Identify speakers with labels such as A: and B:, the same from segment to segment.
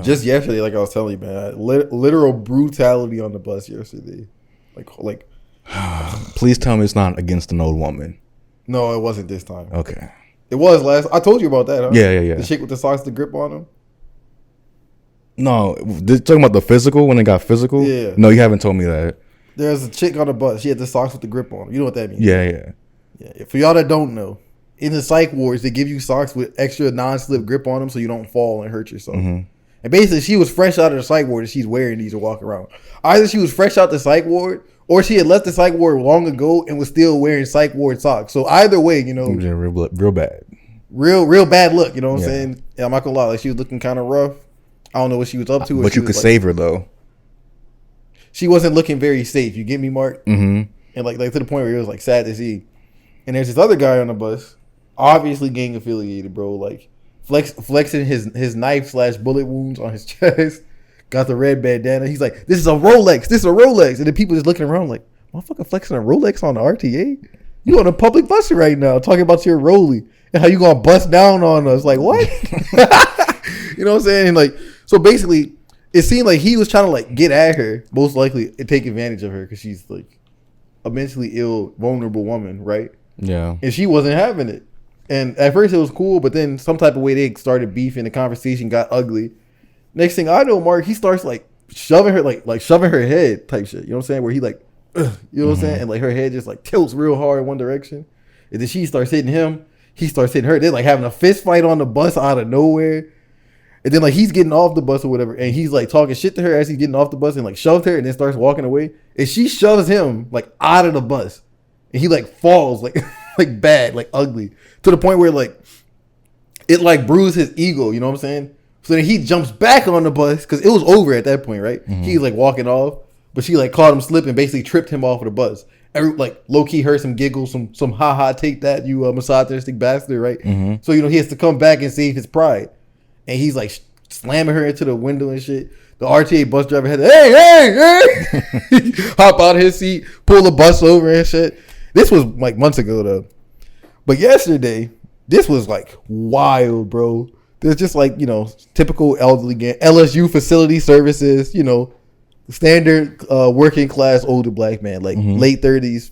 A: Just yesterday, like I was telling you, man, literal brutality on the bus yesterday. Like.
B: Please tell me it's not against an old woman.
A: No, it wasn't this time.
B: Okay.
A: It was last. I told you about that, huh?
B: Yeah.
A: The chick with the socks, the grip on them.
B: No, talking about the physical when it got physical.
A: Yeah.
B: No, you haven't told me that.
A: There's a chick on the bus. She had the socks with the grip on them. You know what that means?
B: Yeah.
A: For y'all that don't know, in the psych wards, they give you socks with extra non-slip grip on them so you don't fall and hurt yourself.
B: Mm-hmm.
A: And basically, she was fresh out of the psych ward and she's wearing these to walk around. Either she was fresh out the psych ward or she had left the psych ward long ago and was still wearing psych ward socks. So either way, you know.
B: Yeah, real bad.
A: Real bad look, you know what I'm saying? Yeah, I'm not gonna lie. Like, she was looking kind of rough. I don't know what she was up to.
B: But you could save her, though.
A: She wasn't looking very safe. You get me, Mark?
B: Mm-hmm.
A: And like to the point where it was like sad to see. And there's this other guy on the bus, obviously gang affiliated, bro. Like flexing his knife/bullet wounds on his chest. Got the red bandana. He's like, "This is a Rolex. This is a Rolex." And then people just looking around like, "Motherfucker, flexing a Rolex on the RTA? You on a public bus right now, talking about your Rollie and how you gonna bust down on us? Like what?" You know what I'm saying? And like, so basically, it seemed like he was trying to like get at her, most likely, and take advantage of her because she's like a mentally ill, vulnerable woman, right?
B: Yeah.
A: And she wasn't having it. And at first it was cool, but then some type of way they started beefing. The conversation got ugly. Next thing I know, Mark, he starts like shoving her, like shoving her head type shit. You know what I'm saying? Where he like, you know what I'm saying? And like her head just like tilts real hard in one direction. And then she starts hitting him. He starts hitting her. They're like having a fist fight on the bus out of nowhere. And then like he's getting off the bus or whatever. And he's like talking shit to her as he's getting off the bus and like shoved her and then starts walking away. And she shoves him like out of the bus. And he like falls like like bad, like ugly. To the point where like it like bruised his ego, you know what I'm saying? So then he jumps back on the bus because it was over at that point, right? Mm-hmm. He's like walking off, but she like caught him slipping, basically tripped him off of the bus. Like low key heard some giggles, some haha, take that, you misogynistic bastard, right? Mm-hmm. So you know he has to come back and save his pride, and he's like slamming her into the window and shit. The RTA bus driver had to, hey, hop out of his seat, pull the bus over and shit. This was like months ago though, but yesterday this was like wild, bro. There's just like, you know, typical elderly gang, LSU facility services, you know, standard working class older black man, like late 30s,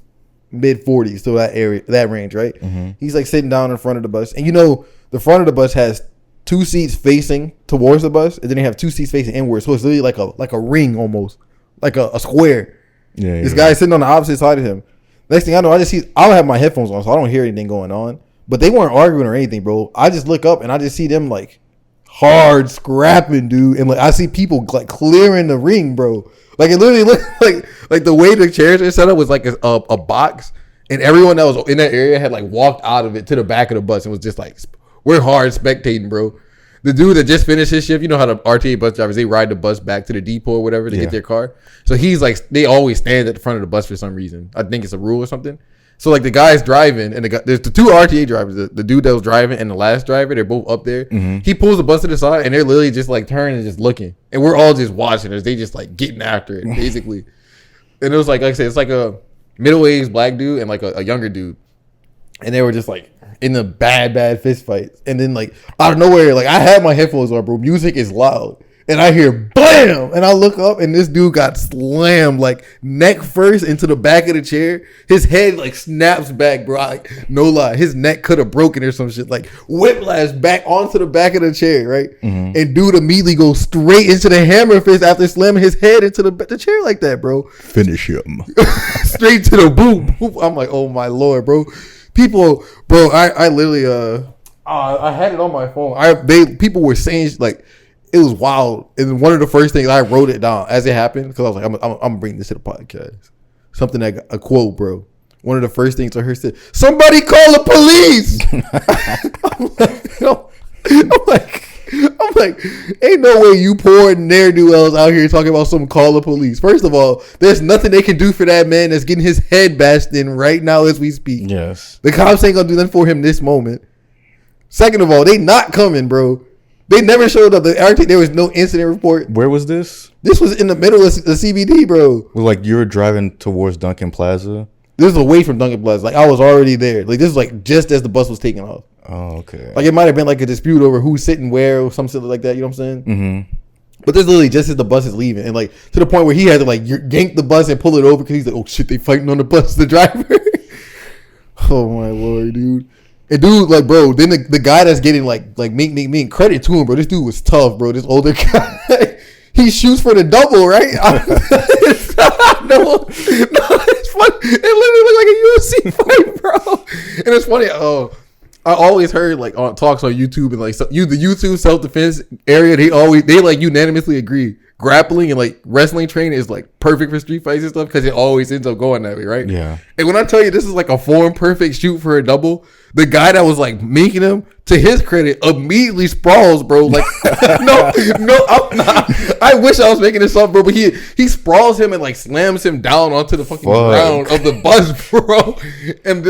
A: mid 40s, so that area, that range, right? Mm-hmm. He's like sitting down in front of the bus, and you know, the front of the bus has 2 seats facing towards the bus, and then they have 2 seats facing inward, so it's literally like a ring almost, like a square. Yeah. This guy's sitting on the opposite side of him. Next thing I know, I don't have my headphones on, so I don't hear anything going on. But they weren't arguing or anything, bro. I just look up and I just see them like hard scrapping, dude. And like I see people like clearing the ring, bro. Like it literally looked like the way the chairs are set up was like a box, and everyone that was in that area had like walked out of it to the back of the bus and was just like, we're hard spectating, bro. The dude that just finished his shift, you know how the RTA bus drivers, they ride the bus back to the depot or whatever to get their car. So he's like, they always stand at the front of the bus for some reason. I think it's a rule or something. So like the guy's driving, and there's the 2 RTA drivers, the dude that was driving and the last driver, they're both up there. Mm-hmm. He pulls the bus to the side, and they're literally just like turning and just looking, and we're all just watching as they just like getting after it, basically. And it was like I said, it's like a middle-aged black dude and like a younger dude, and they were just like in the bad fist fights. And then like out of nowhere, like I had my headphones on, bro. Music is loud. And I hear blam, and I look up, and this dude got slammed like neck first into the back of the chair. His head like snaps back, bro. Like, no lie, his neck could have broken or some shit. Like whiplash back onto the back of the chair, right? Mm-hmm. And dude immediately goes straight into the hammer fist after slamming his head into the chair like that, bro.
B: Finish him.
A: Straight to the boom. I'm like, oh my lord, bro. People, bro, I literally I had it on my phone. People were saying like. It was wild. And one of the first things I wrote it down as it happened, because I was like, I'm going to bring this to the podcast. Something that a quote, bro. One of the first things I heard said, somebody call the police. I'm like, ain't no way you poor ne'er-do-wells out here talking about some call the police. First of all, there's nothing they can do for that man that's getting his head bashed in right now as we speak.
B: Yes.
A: The cops ain't going to do nothing for him this moment. Second of all, they not coming, bro. They never showed up. There was no incident report.
B: Where was this?
A: This was in the middle of the CBD, bro.
B: Like you were driving towards Duncan Plaza?
A: This was away from Duncan Plaza. Like I was already there. Like this was like just as the bus was taking off.
B: Oh, okay.
A: Like it might have been like a dispute over who's sitting where or something like that. You know what I'm saying? Mm-hmm. But this literally just as the bus is leaving, and like to the point where he had to like yank the bus and pull it over because he's like, "Oh shit, they fighting on the bus." The driver. Oh my lord, dude. And dude, like, bro, then the guy that's getting like me credit to him, bro. This dude was tough, bro. This older guy, he shoots for the double, right? No, it's funny. It literally looked like a UFC fight, bro. And it's funny. I always heard like on talks on YouTube and like the YouTube self defense area, they like unanimously agree grappling and like wrestling training is like perfect for street fights and stuff because it always ends up going that way, right?
B: Yeah.
A: And when I tell you this is like a form perfect shoot for a double, the guy that was like making him, to his credit, immediately sprawls, bro. Like no, I'm not. I wish I was making this up, bro. But he sprawls him and like slams him down onto the fucking ground of the bus, bro. And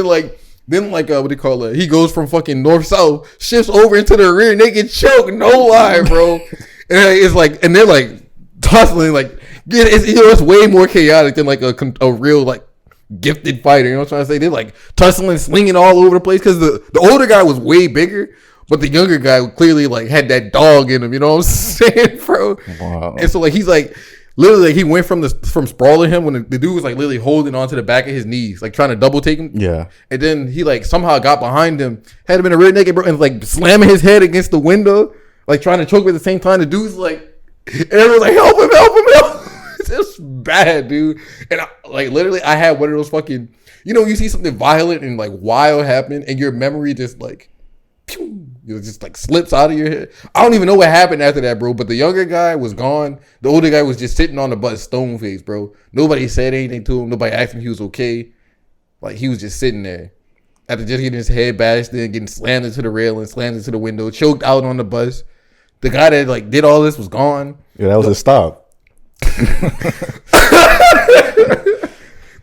A: then what do you call it? He goes from fucking north south, shifts over into the rear, naked choke, no lie, bro. And it's like, and they're like tussling, like it's way more chaotic than like a real like gifted fighter. You know what I'm trying to say? They're like tussling, slinging all over the place because the older guy was way bigger, but the younger guy clearly like had that dog in him. You know what I'm saying, bro? Wow. And so like he's like. Literally, like, he went from sprawling him when the dude was like literally holding onto the back of his knees, like trying to double take him. Yeah. And then he like somehow got behind him, had him in a rear naked, bro, and like slamming his head against the window, like trying to choke him at the same time. The dude's like, and everyone's like, help him. It's just bad, dude. And I had one of those fucking, you see something violent and like wild happen, and your memory just like, pew, just like slips out of your head. I don't even know what happened after that, bro. But the younger guy was gone. The older guy was just sitting on the bus, stone faced, bro. Nobody said anything to him. Nobody asked him if he was okay. Like he was just sitting there after just getting his head bashed in, getting slammed into the railing, slammed into the window, choked out on the bus. The guy that like did all this was gone.
B: Yeah, that was a stop.
A: The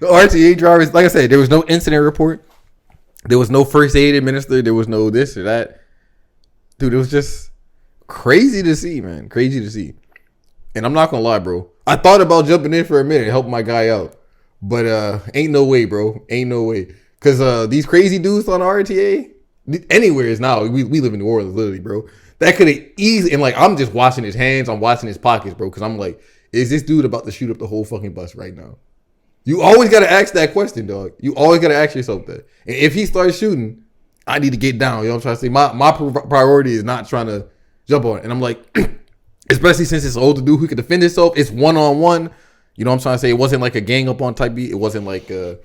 A: RTA drivers, like I said, there was no incident report. There was no first aid administered. There was no this or that. Dude, it was just crazy to see, man. Crazy to see. And I'm not gonna lie, bro. I thought about jumping in for a minute, helping my guy out. But ain't no way, bro. Ain't no way. Cause these crazy dudes on the RTA, anywhere is now. We live in New Orleans, literally, bro. That could have easily, and like I'm just watching his hands, I'm watching his pockets, bro. Cause I'm like, is this dude about to shoot up the whole fucking bus right now? You always gotta ask that question, dog. You always gotta ask yourself that. And if he starts shooting, I need to get down. You know what I'm trying to say? My priority is not trying to jump on it. And I'm like, especially since it's an older dude who can defend himself, it's one-on-one. You know what I'm trying to say? It wasn't like a gang up on type beat. It wasn't like a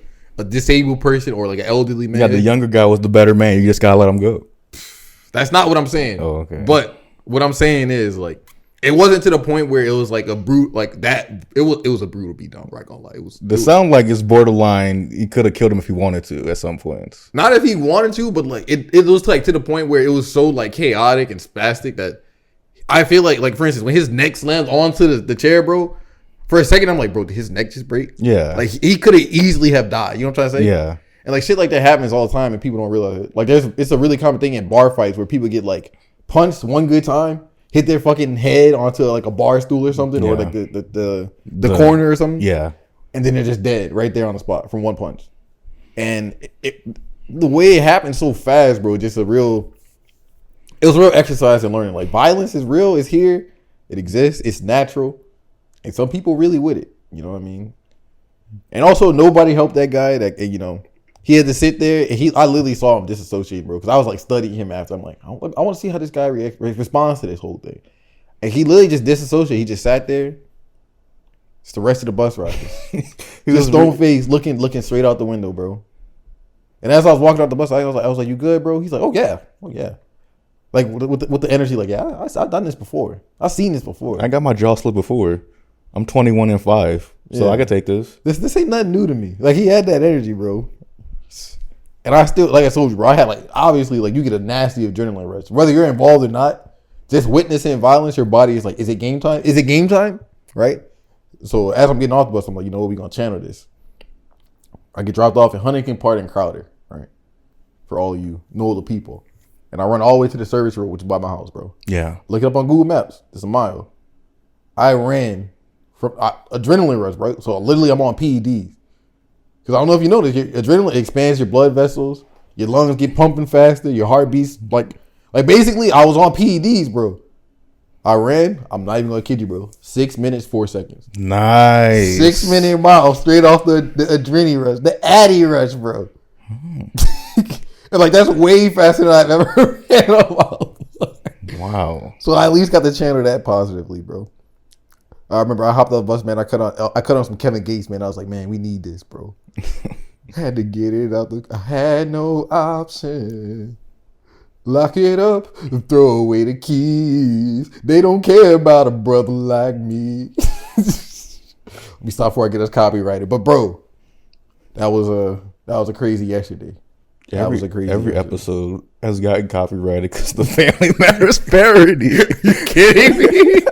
A: disabled person or like an elderly man.
B: Yeah, the younger guy was the better man. You just gotta let him go.
A: That's not what I'm saying. Oh, okay. But what I'm saying is like, it wasn't to the point where it was like a brute like that. It was a brutal beatdown. Right, gonna lie. It was.
B: The sound like it's borderline. He could have killed him if he wanted to at some points.
A: Not if he wanted to, but like it was like to the point where it was so like chaotic and spastic that I feel like for instance when his neck slammed onto the chair, bro. For a second, I'm like, bro, did his neck just break? Yeah. Like he could have easily have died. You know what I'm trying to say? Yeah. And like shit like that happens all the time, and people don't realize it. Like it's a really common thing in bar fights where people get like punched one good time. Hit their fucking head onto like a bar stool or something, or like the corner or something. Yeah, and then they're just dead right there on the spot from one punch. And the way it happened so fast, bro, it was a real exercise in learning. Like violence is real, it's here, it exists, it's natural, and some people really with it. You know what I mean? And also, nobody helped that guy. That he had to sit there, and I literally saw him disassociate, bro. Because I was like studying him after. I'm like, I want to see how this guy responds to this whole thing. And he literally just disassociated. He just sat there. It's the rest of the bus ride. He was stone faced, looking straight out the window, bro. And as I was walking out the bus, I was like, you good, bro? He's like, oh yeah. Like with the energy, like I've done this before. I've seen this before.
B: I got my jaw slit before. I'm 21 and 5, so I can take this.
A: This ain't nothing new to me. Like he had that energy, bro. And I still, like I told you, bro, I had like, obviously, like you get a nasty adrenaline rush. Whether you're involved or not, just witnessing violence, your body is like, is it game time? Is it game time? Right? So as I'm getting off the bus, I'm like, you know what, we're going to channel this. I get dropped off in Huntington Park and Crowder, right? For all of you know the people. And I run all the way to the service road, which is by my house, bro. Yeah. Look it up on Google Maps. It's a mile. I ran from adrenaline rush, bro. So literally I'm on PEDs. Because I don't know if you noticed, your adrenaline expands your blood vessels, your lungs get pumping faster, your heart beats like basically I was on PEDs, bro. I ran. I'm not even gonna kid you, bro. 6 minutes 4 seconds.
B: Nice.
A: 6 minute mile straight off the adrenaline rush, the Addy rush, bro. And like that's way faster than I've ever ran on my life.
B: Wow.
A: So I at least got to channel that positively, bro. I remember I hopped on the bus, man. I cut on some Kevin Gates, man. I was like, man, we need this, bro. Had to get it out. I had no option. Lock it up and throw away the keys. They don't care about a brother like me. Let me stop before I get us copyrighted. But bro, that was a crazy yesterday.
B: Every episode has gotten copyrighted because the Family Matters parody. Are you kidding me?